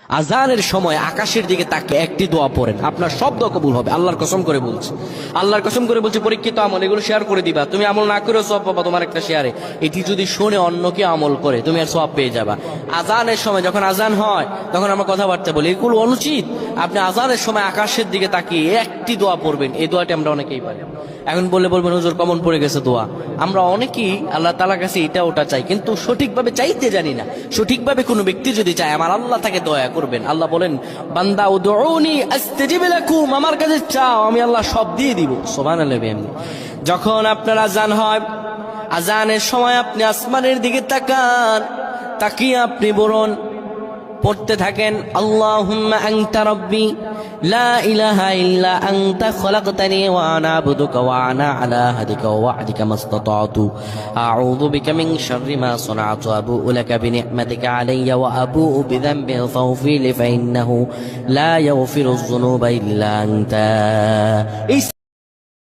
আজানের সময় আকাশের দিকে তাকে একটি দোয়া পড়েন, আপনার সব দোয়া কবুল হবে। আল্লাহর কসম করে বলছি, আল্লাহর কসম করে বলছি, পরীক্ষিত আমল এগুলো শেয়ার করে দিবা। তুমি আমল না করেও সওয়াব পাবা তোমার একটা শেয়ারে। এটি যদি শুনে অন্য কেউ আমল করে তুমি আর সওয়াব পেয়ে যাবা। আজানের সময় যখন আজান হয় তখন আমরা কথাবার্তা বলি, এগুলো অনুচিত। আপনি আজানের সময় আকাশের দিকে তাকিয়ে একটি দোয়া পড়বেন। এই দোয়াটি আমরা অনেকেই পারি। এখন বলবেন হুজুর কমন পড়ে গেছে দোয়া। আমরা অনেকেই আল্লাহ তাআলার কাছে এটা ওটা চাই, কিন্তু সঠিকভাবে চাইতে জানি না। সঠিকভাবে কোনো ব্যক্তি যদি চায় আমার আল্লাহ তাকে দয়া করবেন। আল্লাহ বলেন, বান্দা উদউনি আস্তাজিব লাকুম, আমার কাছে চাও আমি আল্লাহ সব দিয়ে দিব। সুবহানাল্লাহ। যখন আপনার আজান হয়, আজানের সময় আপনি আসমানের দিকে তাকান, তাকিয়ে আপনি বলুন, পড়তে থাকেন, আল্লাহুম্মা আনতা রাব্বি লা ইলাহা ইল্লা আনতা খলাকতানি ওয়া আনা আবদুকা ওয়া আনা আলা আহদিকা ওয়া ওয়া'দিকা মাসতাতা'তু আউযু বিকা মিন শাররি মা সানা'তু আবু'ু লাকা বিনি'মাতিকা আলাইয়া ওয়া আবু'ু বিযানবি ফাগফির লি ফাইন্নাহু লা ইয়াগফিরুয যুনুবা ইল্লা আনতা।